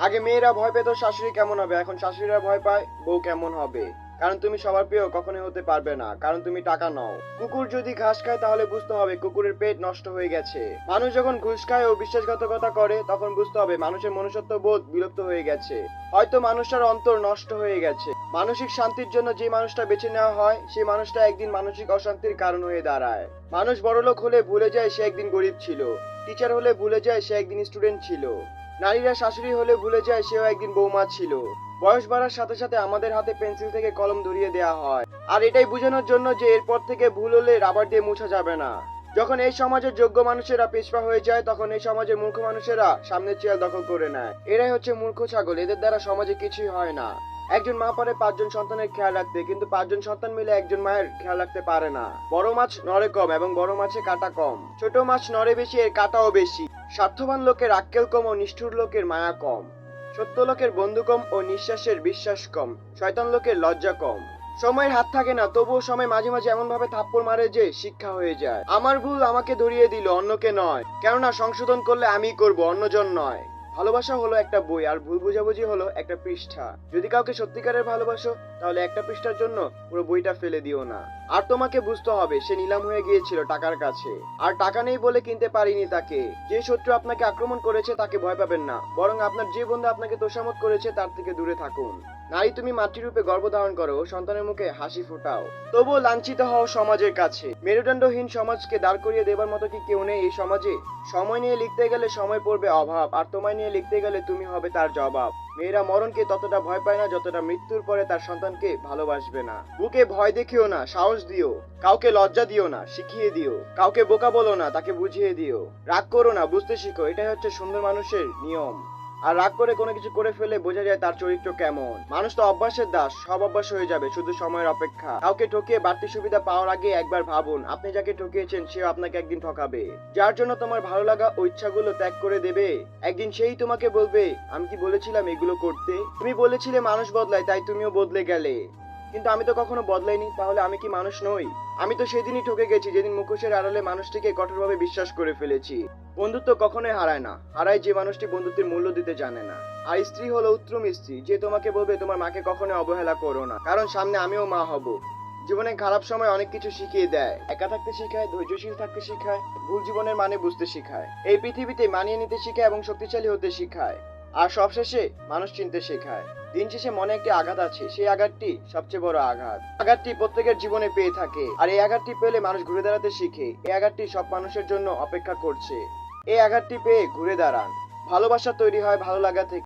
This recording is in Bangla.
আগে মেয়েরা ভয় পেত শাশুড়ি কেমন হবে, এখন শাশুড়িরা ভয় পায় বউ কেমন হবে। কারণ তুমি সবার প্রিয় কখনোই হতে পারবে না, কারণ তুমি টাকা নও। কুকুর যদি ঘাস খায় তাহলে বুঝতে হবে কুকুরের পেট নষ্ট হয়ে গেছে। মানুষ যখন ঘুষ খায় ও বিশ্বাসঘাতকতা করে তখন বুঝতে হবে মানুষের মনুষ্যত্ব বোধ বিলুপ্ত হয়ে গেছে। হয়তো মানুষটার অন্তর নষ্ট হয়ে গেছে। মানসিক শান্তির জন্য যে মানুষটা বেছে নেওয়া হয় সেই মানুষটা একদিন মানসিক অশান্তির কারণ হয়ে দাঁড়ায়। মানুষ বড়লোক হলে ভুলে যায় সে একদিন গরিব ছিল। টিচার হলে ভুলে যায় সে একদিন স্টুডেন্ট ছিল। নারীরা শাশুড়ি হলে ভুলে যায় সেও একদিন বৌমা ছিল। বয়স বাড়ার সাথে সাথে আমাদের হাতে পেন্সিল থেকে কলম ধরিয়ে দেওয়া হয়, আর এটাই বোঝানোর জন্য যে এরপর থেকে ভুল হলে রাবার দিয়ে মুছা যাবে না। যখন এই সমাজের যোগ্য মানুষেরা পিছপা হয়ে যায় তখন এই সমাজের মূর্খ মানুষেরা সামনের চেয়ার দখল করে নেয়। এরাই হচ্ছে মূর্খ ছাগল, এদের দ্বারা সমাজে কিছুই হয় না। একজন মা পারে 5জন সন্তানের খেয়াল রাখতে, কিন্তু 5জন সন্তান মিলে একজন মায়ের খেয়াল রাখতে পারে না। বড় মাছ নড়ে কম এবং বড় মাছে কাঁটা কম। ছোট মাছ নড়ে বেশি, এর কাঁটাও বেশি। স্বার্থবান লোকের আক্কেল কম ও নিষ্ঠুর লোকের মায়া কম। সত্য লোকের বন্ধু কম ও নিঃশ্বাসের বিশ্বাস কম। শয়তান লোকের লজ্জা কম। সময়ের হাত থাকে না, তবুও সময় মাঝে মাঝে এমন ভাবে থাপ্পড় মারে যে শিক্ষা হয়ে যায়। আমার ভুল আমাকে ধরিয়ে দিল, অন্যকে নয়। কেননা সংশোধন করলে আমিই করব, অন্যজন নয়। ভালোবাসা হলো একটা বই, আর ভুল বোঝাবুঝি হলো একটা পৃষ্ঠা। যদি কাউকে সত্যিকারের ভালোবাসো তাহলে একটা পৃষ্ঠার জন্য পুরো বইটা ফেলে দিও না। আর তোমাকে বুঝতে হবে সে নিলাম হয়ে গিয়েছিল টাকার কাছে, আর টাকা নেই বলে কিনতে পারিনি তাকে। যে শত্রু আপনাকে আক্রমণ করেছে তাকে ভয় পাবেন না, বরং আপনার যে বন্ধু আপনাকে তোষামত করেছে তার থেকে দূরে থাকুন। নারী, তুমি মাতৃরূপে গর্ভধারণ করো, সন্তানের মুখে হাসি ফোটাও, তবুও লাঞ্ছিত হও সমাজের কাছে। মেরুদণ্ডহীন সমাজকে দাঁড় করিয়ে দেবার মতো কি কেউ নেই এই সমাজে? সময় নিয়ে লিখতে গেলে সময় পড়বে অভাব, আর তোমায় নিয়ে লিখতে গেলে তুমি হবে তার জবাব। মেয়েরা মরণকে ততটা ভয় পায় না যতটা মৃত্যুর পরে তার সন্তানকে ভালোবাসবে না। বুকে ভয় দেখিও না, সাহস দিও। কাউকে লজ্জা দিও না, শিখিয়ে দিও। কাউকে বোকা বলো না, তাকে বুঝিয়ে দিও। রাগ করো না, বুঝতে শিখো, এটাই হচ্ছে সুন্দর মানুষের নিয়ম। আর রাগ করে কোনো কিছু করে ফেলে বোঝা যায় তার চরিত্র কেমন। মানুষ তো অভ্যাসের দাস, সব অভ্যাস হয়ে যাবে, শুধু সময়ের অপেক্ষা। কাউকে ঠকিয়ে বাড়তি সুবিধা পাওয়ার আগে একবার ভাবুন আপনি যাকে ঠকিয়েছেন সেও আপনাকে একদিন ঠকাবে। যার জন্য তোমার ভালো লাগা ও ইচ্ছাগুলো ত্যাগ করে দেবে, একদিন সেই তোমাকে বলবে আমি কি বলেছিলাম এগুলো করতে? তুমি বলেছিলে মানুষ বদলায়, তাই তুমিও বদলে গেলে। কিন্তু আমি তো কখনো বদলাইনি, তাহলে আমি কি মানুষ নই? আমি তো সেদিনই ঠকে গেছি যেদিন মুখোশের আড়ালে মানুষটিকে কঠোরভাবে বিশ্বাস করে ফেলেছি। বন্ধুত্ব কখনোই হারায় না, হারায় যে মানুষটি বন্ধুত্বের মূল্য দিতে জানে না। আর স্ত্রী হলো উত্তম স্ত্রী, যে তোমাকে বলবে তোমার মাকে কখনোই অবহেলা করো না, কারণ সামনে আমিও মা হব। জীবনে খারাপ সময় অনেক কিছু শিখিয়ে দেয়, একা থাকতে শেখায়, ধৈর্যশীল থাকতে শেখায়, ভুল জীবনের মানে বুঝতে শেখায়, এই পৃথিবীতে মানিয়ে নিতে শেখায় এবং শক্তিশালী হতে শেখায়, আর সবশেষে মানুষ চিনতে শেখায়। দিন শেষে মনে একটি আঘাত আছে, সেই আঘাতটি সবচেয়ে বড় আঘাত। আঘাতটি প্রত্যেকের জীবনে পেয়ে থাকে, আর এই আঘাতটি পেলে মানুষ ঘুরে দাঁড়াতে শিখে। এই আঘাতটি সব মানুষের জন্য অপেক্ষা করছে। এই আঘাতটি পেয়ে ঘুরে দাঁড়ান। ভালোবাসা তৈরি হয় ভালো লাগা থেকে।